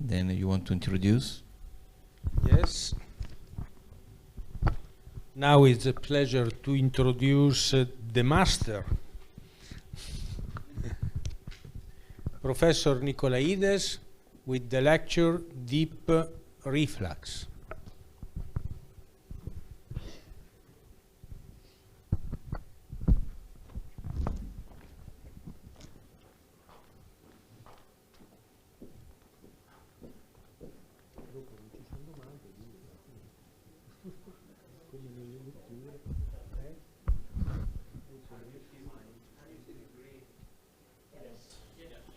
then you want to introduce? Yes. Now it's a pleasure to introduce the master, Professor Nicolaides, with the lecture Deep Reflux.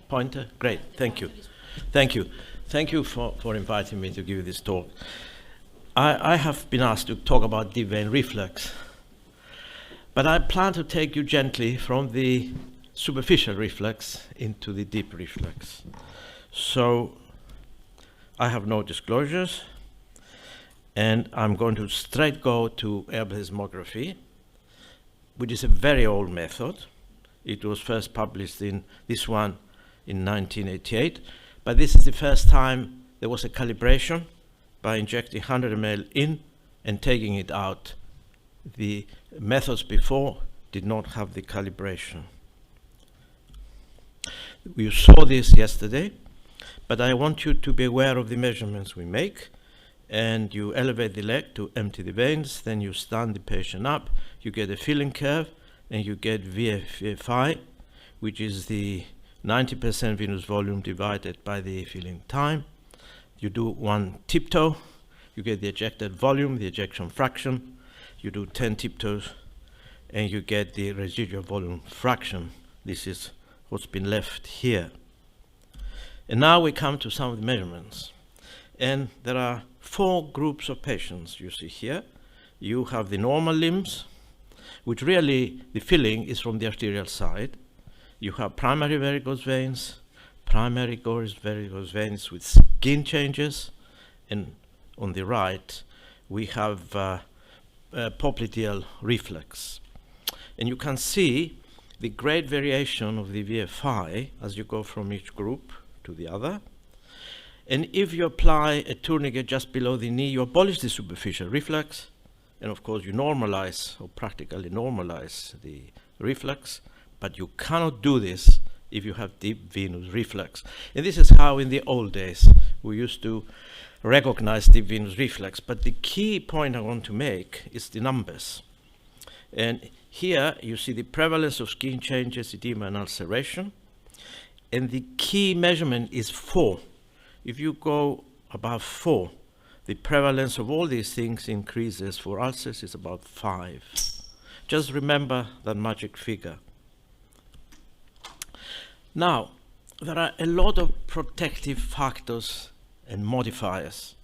Pointer? Great, thank you. Thank you. Thank you for inviting me to give this talk. I have been asked to talk about deep vein reflux, but I plan to take you gently from the superficial reflux into the deep reflux. So I have no disclosures, and I'm going to straight go to air plethysmography, which is a very old method. It was first published in this one in 1988, but this is the first time there was a calibration by injecting 100 ml in and taking it out. The methods before did not have the calibration. We saw this yesterday, but I want you to be aware of the measurements we make. And you elevate the leg to empty the veins, then you stand the patient up, you get a filling curve, and you get VFI, which is the 90% venous volume divided by the filling time. You do one tiptoe, you get the ejected volume, the ejection fraction. You do 10 tiptoes, and you get the residual volume fraction. This is what's been left here. And now we come to some of the measurements. And there are 4 groups of patients you see here. You have the normal limbs, which really the filling is from the arterial side. You have primary varicose veins, primary varicose veins with skin changes, and on the right we have popliteal reflux. And you can see the great variation of the VFI as you go from each group to the other. And if you apply a tourniquet just below the knee, you abolish the superficial reflux, and of course you normalize or practically normalize the reflux, but you cannot do this if you have deep venous reflux. And this is how in the old days we used to recognize deep venous reflux. But the key point I want to make is the numbers. And here you see the prevalence of skin changes, edema, and ulceration. And the key measurement is 4. If you go above 4, the prevalence of all these things increases. For ulcers, it's about 5. Just remember that magic figure. Now, there are a lot of protective factors and modifiers.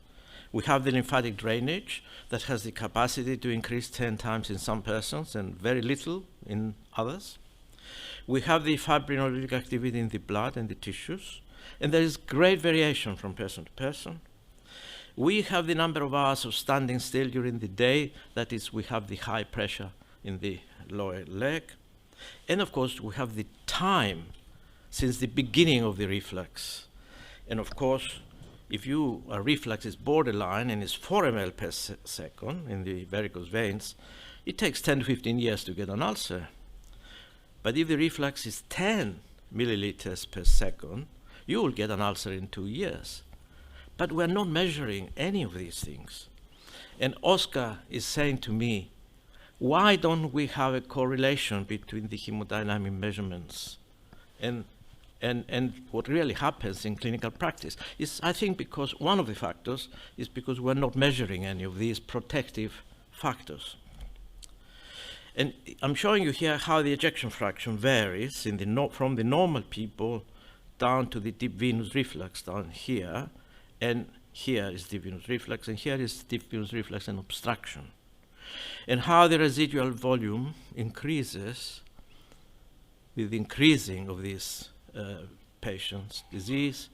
We have the lymphatic drainage that has the capacity to increase 10 times in some persons and very little in others. We have the fibrinolytic activity in the blood and the tissues. And there is great variation from person to person. We have the number of hours of standing still during the day. That is, we have the high pressure in the lower leg. And of course, we have the time since the beginning of the reflux. And of course, if a reflux is borderline and is 4 ml per second in the varicose veins, it takes 10 to 15 years to get an ulcer. But if the reflux is 10 milliliters per second, you will get an ulcer in 2 years. But we're not measuring any of these things. And Oscar is saying to me, why don't we have a correlation between the hemodynamic measurements and what really happens in clinical practice? Is, I think, because one of the factors is because we're not measuring any of these protective factors. And I'm showing you here how the ejection fraction varies from the normal people down to the deep venous reflux down here, and here is deep venous reflux, and here is deep venous reflux and obstruction. And how the residual volume increases with the increasing of these patients' disease.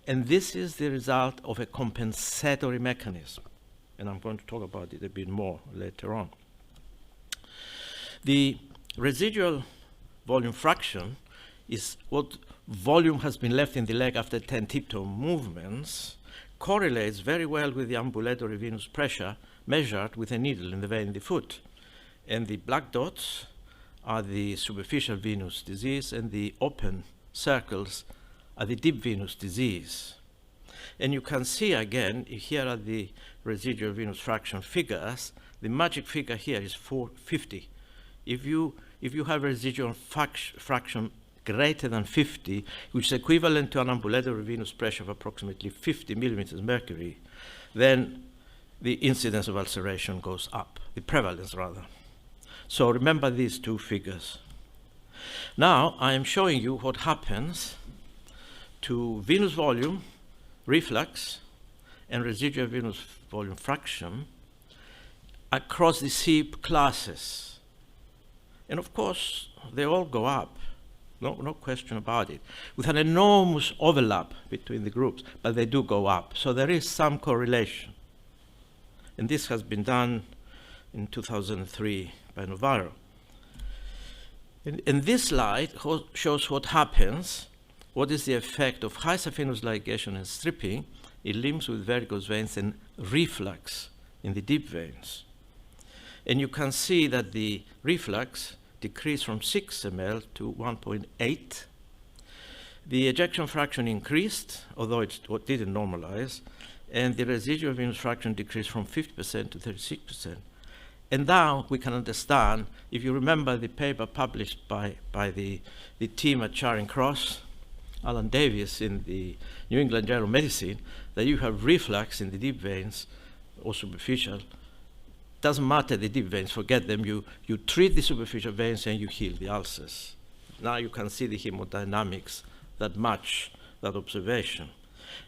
And this is the result of a compensatory mechanism. And I'm going to talk about it a bit more later on. The residual volume fraction is what volume has been left in the leg after 10 tiptoe movements correlates very well with the ambulatory venous pressure measured with a needle in the vein in the foot. And the black dots are the superficial venous disease, and the open circles are the deep venous disease. And you can see again, here are the residual venous fraction figures. The magic figure here is 450. If you have a residual fraction greater than 50, which is equivalent to an ambulatory venous pressure of approximately 50 millimeters mercury, then the incidence of ulceration goes up, the prevalence rather. So remember these two figures. Now I am showing you what happens to venous volume, reflux, and residual venous volume fraction across the SEEP classes. And of course, they all go up, no question about it, with an enormous overlap between the groups, but they do go up. So there is some correlation. And this has been done in 2003 by Navarro. And this slide shows what happens, what is the effect of high saphenous ligation and stripping in limbs with varicose veins and reflux in the deep veins. And you can see that the reflux decreased from 6 ml to 1.8. The ejection fraction increased, although it didn't normalize, and the residual venous fraction decreased from 50% to 36%. And now we can understand, if you remember the paper published by the team at Charing Cross, Alan Davies in the New England Journal of Medicine, that you have reflux in the deep veins or superficial. Doesn't matter the deep veins, forget them. You treat the superficial veins and you heal the ulcers. Now you can see the hemodynamics that match that observation.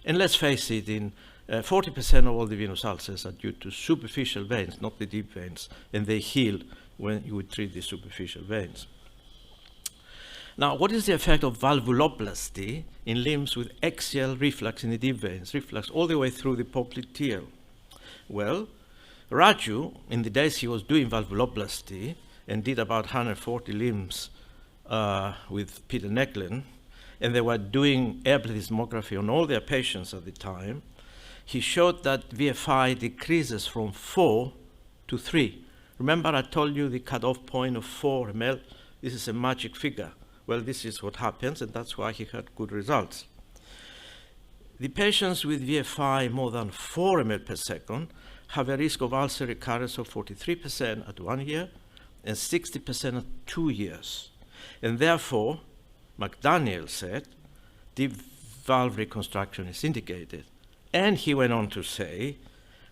And let's face it, in 40% of all the venous ulcers are due to superficial veins, not the deep veins, and they heal when you treat the superficial veins. Now, what is the effect of valvuloplasty in limbs with axial reflux in the deep veins, reflux all the way through the popliteal? Well, Raju, in the days he was doing valvuloplasty and did about 140 limbs with Peter Necklin, and they were doing air plethysmography on all their patients at the time, he showed that VFI decreases from 4 to 3. Remember I told you the cutoff point of 4 ml? This is a magic figure. Well, this is what happens, and that's why he had good results. The patients with VFI more than 4 ml per second have a risk of ulcer recurrence of 43% at 1 year and 60% at 2 years. And therefore, McDaniel said, deep valve reconstruction is indicated. And he went on to say,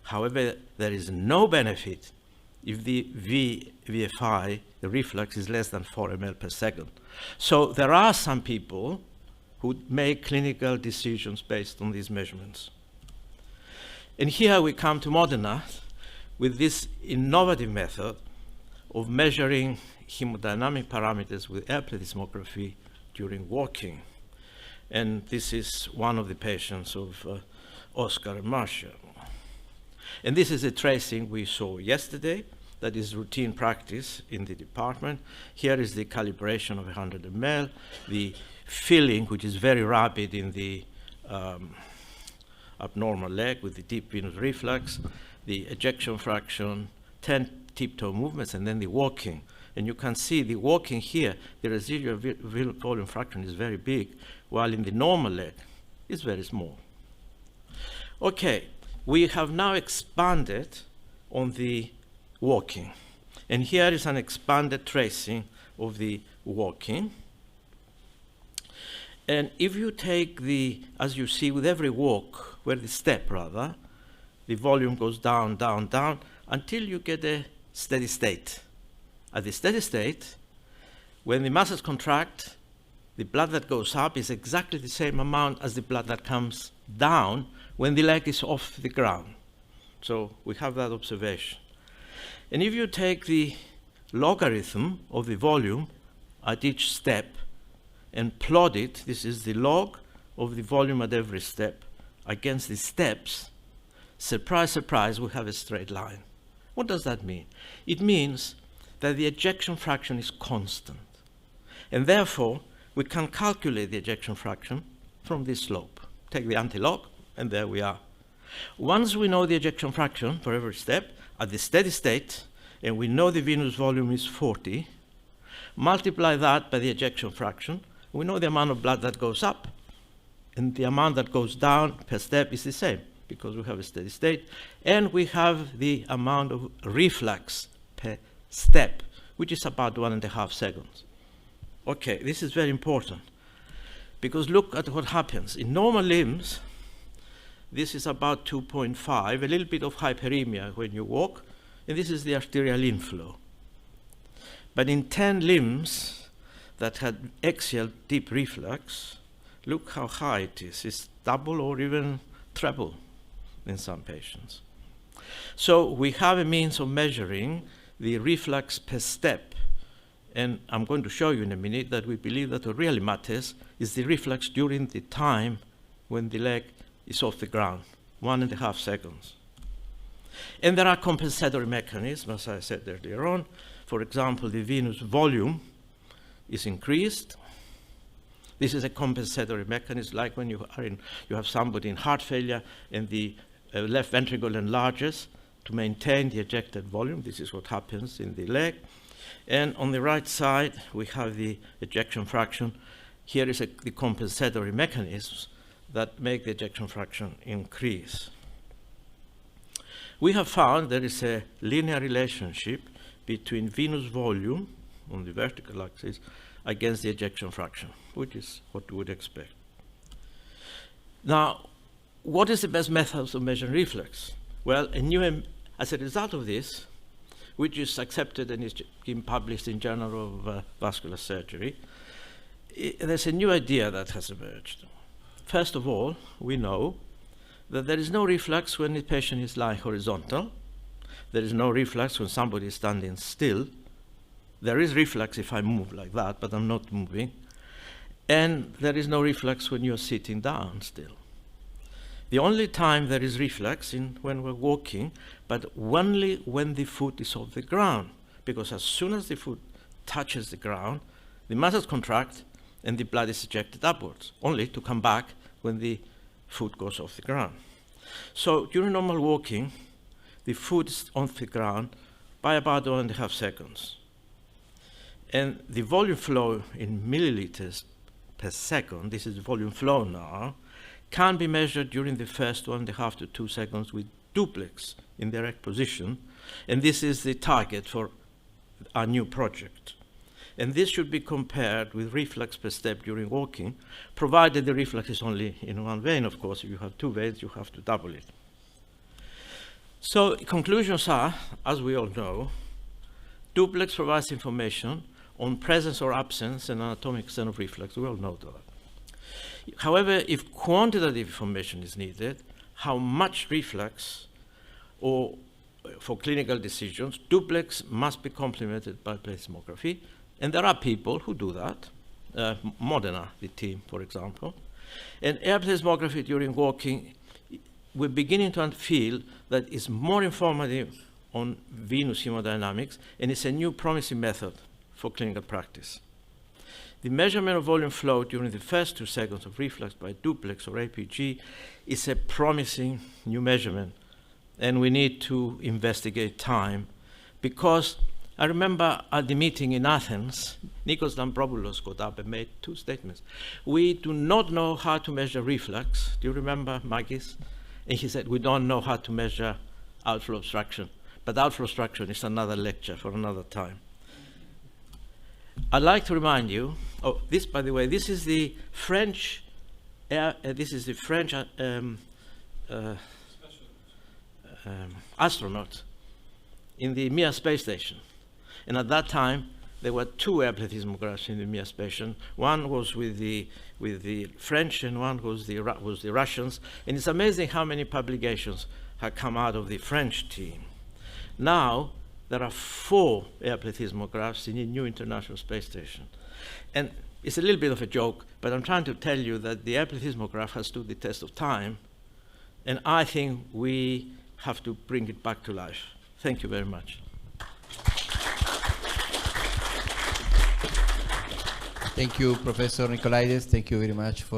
however, there is no benefit if the VFI, the reflux, is less than 4 ml per second. So there are some people who make clinical decisions based on these measurements. And here we come to Modena with this innovative method of measuring hemodynamic parameters with air plethysmography during walking. And this is one of the patients of Oscar and Marcia. And this is a tracing we saw yesterday that is routine practice in the department. Here is the calibration of 100 ml, the filling, which is very rapid in the abnormal leg with the deep venous reflux, the ejection fraction, 10 tiptoe movements, and then the walking. And you can see the walking here, the residual volume fraction is very big, while in the normal leg, it's very small. Okay, we have now expanded on the walking. And here is an expanded tracing of the walking. And if you take the, as you see with every walk, where the step rather, the volume goes down, down, down, until you get a steady state. At the steady state, when the muscles contract, the blood that goes up is exactly the same amount as the blood that comes down when the leg is off the ground. So we have that observation. And if you take the logarithm of the volume at each step and plot it, this is the log of the volume at every step against the steps, surprise, surprise, we have a straight line. What does that mean? It means that the ejection fraction is constant. And therefore, we can calculate the ejection fraction from this slope. Take the anti-log, and there we are. Once we know the ejection fraction for every step, at the steady state, and we know the venous volume is 40, multiply that by the ejection fraction, we know the amount of blood that goes up, and the amount that goes down per step is the same, because we have a steady state, and we have the amount of reflux per step, which is about 1.5 seconds. Okay, this is very important, because look at what happens. In normal limbs, this is about 2.5, a little bit of hyperemia when you walk, and this is the arterial inflow. But in 10 limbs that had axial deep reflux, look how high it is. It's double or even treble in some patients. So we have a means of measuring the reflux per step. And I'm going to show you in a minute that we believe that what really matters is the reflux during the time when the leg is off the ground, 1.5 seconds. And there are compensatory mechanisms, as I said earlier on. For example, the venous volume is increased. This is a compensatory mechanism, like when you have somebody in heart failure and the left ventricle enlarges to maintain the ejected volume. This is what happens in the leg. And on the right side, we have the ejection fraction. Here is the compensatory mechanisms that make the ejection fraction increase. We have found there is a linear relationship between venous volume on the vertical axis against the ejection fraction, which is what we would expect. Now, what is the best methods of measuring reflux? Well, as a result of this, which is accepted and is being published in Journal of Vascular Surgery, there's a new idea that has emerged. First of all, we know that there is no reflux when the patient is lying horizontal. There is no reflux when somebody is standing still. There is reflux if I move like that, but I'm not moving. And there is no reflux when you're sitting down still. The only time there is reflux is when we're walking, but only when the foot is off the ground, because as soon as the foot touches the ground, the muscles contract and the blood is ejected upwards, only to come back when the foot goes off the ground. So during normal walking, the foot is off the ground by about 1.5 seconds. And the volume flow in milliliters per second, this is volume flow now, can be measured during the first 1.5 to 2 seconds with duplex in the erect position. And this is the target for our new project. And this should be compared with reflux per step during walking, provided the reflux is only in one vein, of course. If you have 2 veins, you have to double it. So conclusions are, as we all know, duplex provides information on presence or absence and anatomic extent of reflux. We all know that. However, if quantitative information is needed, how much reflux or for clinical decisions, duplex must be complemented by plethysmography. And there are people who do that. Modena, the team, for example. And air plethysmography during walking, we're beginning to feel that it's more informative on venous hemodynamics, and it's a new promising method for clinical practice. The measurement of volume flow during the first 2 seconds of reflux by duplex or APG is a promising new measurement, and we need to investigate time, because I remember at the meeting in Athens, Nikos Lampropoulos got up and made 2 statements. We do not know how to measure reflux. Do you remember, Magis? And he said, we don't know how to measure outflow obstruction. But outflow obstruction is another lecture for another time. I'd like to remind you, this, by the way, this is the French, astronaut in the Mir space station. And at that time, there were 2 air plethysmographs in the Mir station. One was with the French, and one was the Russians. And it's amazing how many publications have come out of the French team. Now, there are 4 air plethysmographs in the new International Space Station. And it's a little bit of a joke, but I'm trying to tell you that the air plethysmograph has stood the test of time, and I think we have to bring it back to life. Thank you very much. Thank you, Professor Nicolaides. Thank you very much for